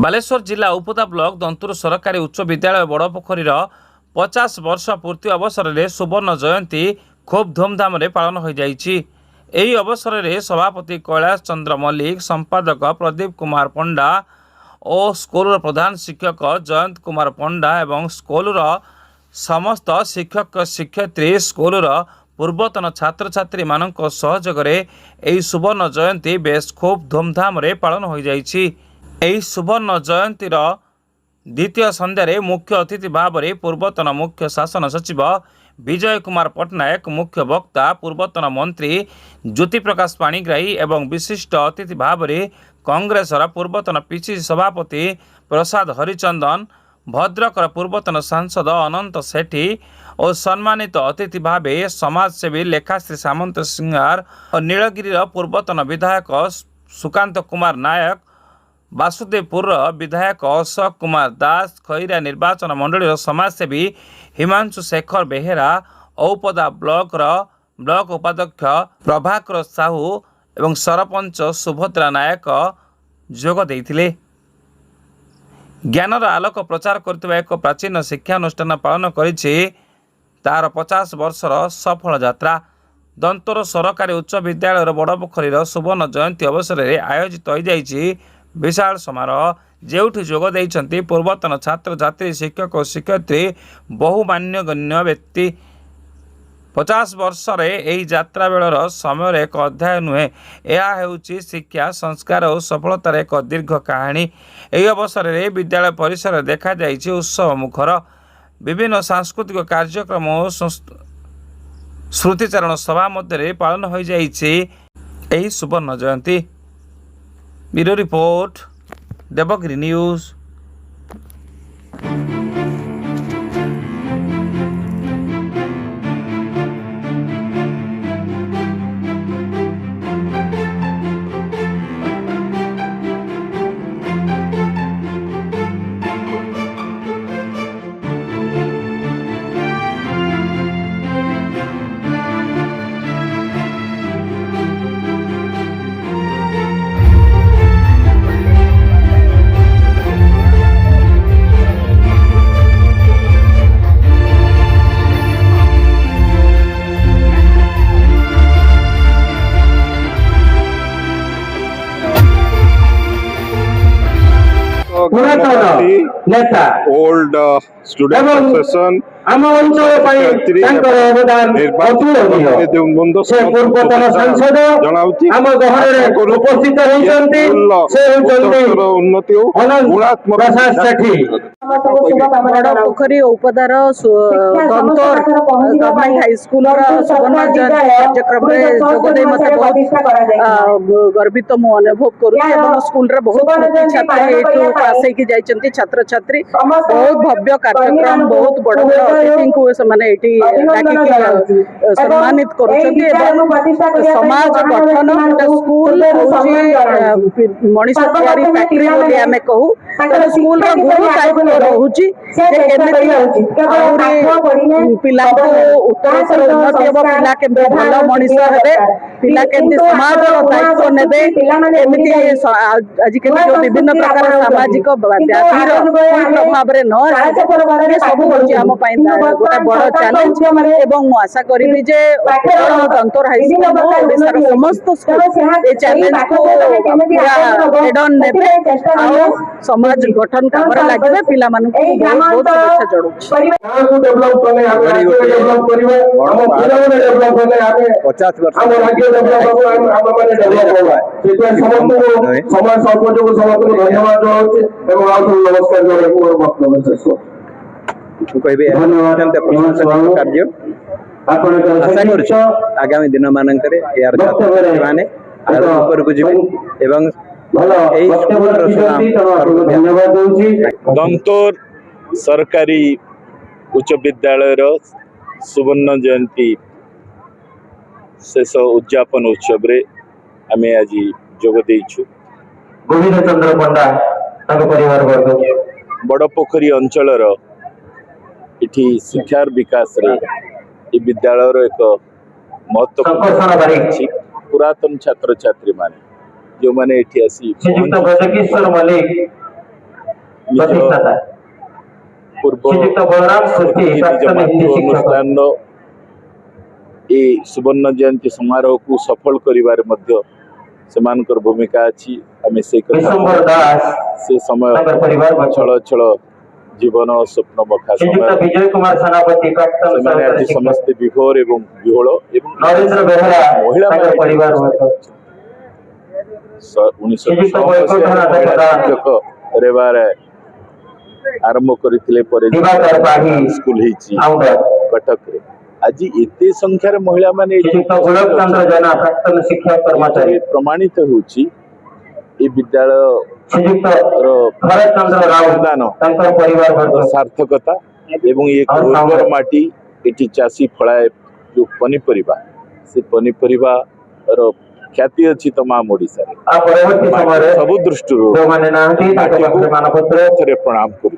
बालेश्वर जिला उपदा ब्लॉक दंतुर सरकारी उच्च विद्यालय बड़पोखरीर 50 वर्ष पूर्ति अवसर में सुवर्ण जयंती खूब धूमधाम पालन हो जाइछि। एही अवसर में सभापति कैलाश चंद्र मल्लिक, संपादक प्रदीप कुमार पंडा और स्कूल प्रधान शिक्षक जयंत कुमार पंडा एवं स्कूल समस्त शिक्षक शिक्षयित्री स्कूल पूर्वतन छात्र छात्री मानक सहयोग में सुवर्ण जयंती बेस खूब धूमधाम पालन हो जाइछि। एही सुवर्ण जयंतीर द्वितीय संध्यारे मुख्य अतिथि भाव में पूर्वतन मुख्य शासन सचिव विजय कुमार पट्टनायक, मुख्य वक्ता पूर्वतन मंत्री ज्योति प्रकाश पाणिग्राही एवं विशिष्ट अतिथि भाव में कांग्रेसर पूर्वतन पिसिसी सभापति प्रसाद हरिचंदन, भद्रकर पूर्वतन सांसद अनंत सेठी और सम्मानित अतिथि भाव समाजसेवी लेखाश्री सामंत सिंगार और नीलगिरी पूर्वतन विधायक सुकांत कुमार नायक, वासुदेवपुर विधायक अशोक कुमार दास, खैरा निर्वाचन मंडल समाजसेवी हिमांशु शेखर बेहेरा, औपदा ब्लॉक उपाध्यक्ष प्रभाकर साहू एवं सरपंच सुभद्रा नायक जोग देइथिले। ज्ञानर आलोक प्रचार करथिबा एक प्राचीन शिक्षानुष्ठान पालन करिछि तार 50 वर्षर सफल यात्रा। दंतोर सरकारी उच्च विद्यालय बड़पोखरीर सुवर्ण जयंती अवसर में आयोजित हो जाइछि विशाल समारोह, जेउठी जोग देइछन्ति पूर्वतन छात्र छात्री शिक्षक और शिक्षयित्री बहु मान्यगण्य व्यक्ति। 50 वर्ष यही यात्रा बेलर समय एक अध्याय नुहे, यह हेउछि शिक्षा संस्कार और सफलतार एक दीर्घ कहानी। यही अवसर में विद्यालय परिसर देखा जाइछि उत्सव मुखर, विभिन्न सांस्कृतिक कार्यक्रम और स्मृतिचारण सभा मध्य पालन हो जाइछि एही सुवर्ण जयंती। Bureau report, Devagiri news. Old student association आम अंचल पूर्वतन सांसद आम गहर उपस्थित होती उन्नति प्रसाद सेठी बड़पोखरी उपदार दंतोर गवर्नमेंट हाई स्कूल सुवर्ण जयंती कार्यक्रम में जोगदे मत बहुत गर्वित मु अनुभव करूँ। स्कूल बहुत छात्र पास होती छात्र छात्री बहुत भव्य कार्यक्रम बहुत बड़ बड़ अतिथि को सम्मानित कर समाज गठन स्कूल मनीष तैयारी फैक्ट्री बोली आम कहू स्कूल गुरु दायित्व रोचे पिला उत्तरोत्तर उन्नति हम पिला केमती भल मनीष हे पिला केमती समाज दायित्व ने आजिकल जो विभिन्न प्रकार सामाजिक व्याधिर प्रभाव में न सब आम गोटे बड़ चैलेंज एवं आशा करी जे दंतोर हाईस्कूल समस्त स्कूल ये चैलेंज को हेड ऑन नेबे समाज गठन काम लगे पिला बहुत शुभेच्छा जनाऊँ। कार्य आशा कर आगामी दिन मानक माने दंतोर सरकारी उच्च विद्यालय सुवर्ण जयंती शेष उद्यापन उत्सव रे आम आज जोग देइछु। गोविंद चंद्र पंडा परिवार वर्ग बड़पोखरी अंचल इठी शिक्षार विकास रे ये विद्यालय एक महत्वपूर्ण पुरातन छात्र छात्री माने जो माने एठी आसी ପ୍ରତିଷ୍ଠାତା ପୂର୍ବ ଶ୍ରୀଯୁକ୍ତ ବଳରାମ ସୃଷ୍ଟି ନିଜ ପ୍ରାକ୍ତନ ହିନ୍ଦୀ ମାତୃ ଶିକ୍ଷକ ଅନୁଷ୍ଠାନର এই সুবর্ণ জয়ন্তী সমারোহକୁ সফল କରିବାରେ ମଧ୍ୟ ସେମାନଙ୍କର ଭୂମିକା ଅଛି। ଆମେ ସେଇ କଥା ବିଶମ୍ବର ଦାସ ସେ ସମୟ ତାଙ୍କର ପରିବାର ବର୍ଗ ଛଳ ଛଳ ଜୀବନ ସ୍ୱପ୍ନ ବଖା ଶ୍ରୀଯୁକ୍ତ ସମୟ ବିଜୟ କୁମାର ସେନାପତି ପ୍ରାକ୍ତନ ସେମାନେ ସହକାରୀ ଆଜି ଶିକ୍ଷକ ସମସ୍ତେ ବିଭୋର ଏବଂ ବିହୋଳ ଏବଂ ନରେନ୍ଦ୍ର ବେହେରା ତାଙ୍କର ପରିବାର ବର୍ଗ 1966 ଶିକ୍ଷକ ରେବାରେ ଆରମ୍ଭ କରିଥିଲେ ପରେ ଦିବାକର ପାଢୀ ସ୍କୁଲ ହେଇଛି ଆଉଣ୍ଡ କଟକରେ। ଆଜି ଏତେ ସଂଖ୍ୟାରେ ମହିଳାମାନେ ଏଠି ଶ୍ରୀଯୁକ୍ତ ଗୋଲକ ଚନ୍ଦ୍ର ଜେନା ପ୍ରାକ୍ତନ ଶିକ୍ଷକ କର୍ମଚାରୀ ପ୍ରମାଣିତ ହେଉଛି ଏ ବିଦ୍ୟାଳୟ ଶ୍ରୀଯୁକ୍ତ ଭରତ ଚନ୍ଦ୍ର ରାଉତ ତାଙ୍କର ପରିବାର ବର୍ଗ ସାର୍ଥକତା ଏବଂ ଏ ଆଉ ଉର୍ବର ସାମ୍ବାଦିକ। ମାଟି ଏଠି ଚାଷୀ ଫଳାଏ ଯୋଉ ପନିପରିବା ସେ ପନିପରିବାର ଖ୍ୟାତି ଅଛି ତମାମ ଓଡ଼ିଶାରେ। ଆଉ ପରବର୍ତ୍ତୀ ସମୟରେ ସବୁ ଦୃଷ୍ଟିରୁ ଯୋଉମାନେ ନାହାନ୍ତି ତାଙ୍କ ପାଖରେ ମାନପତ୍ର ଥରେ ପ୍ରଣାମ କରୁଛି।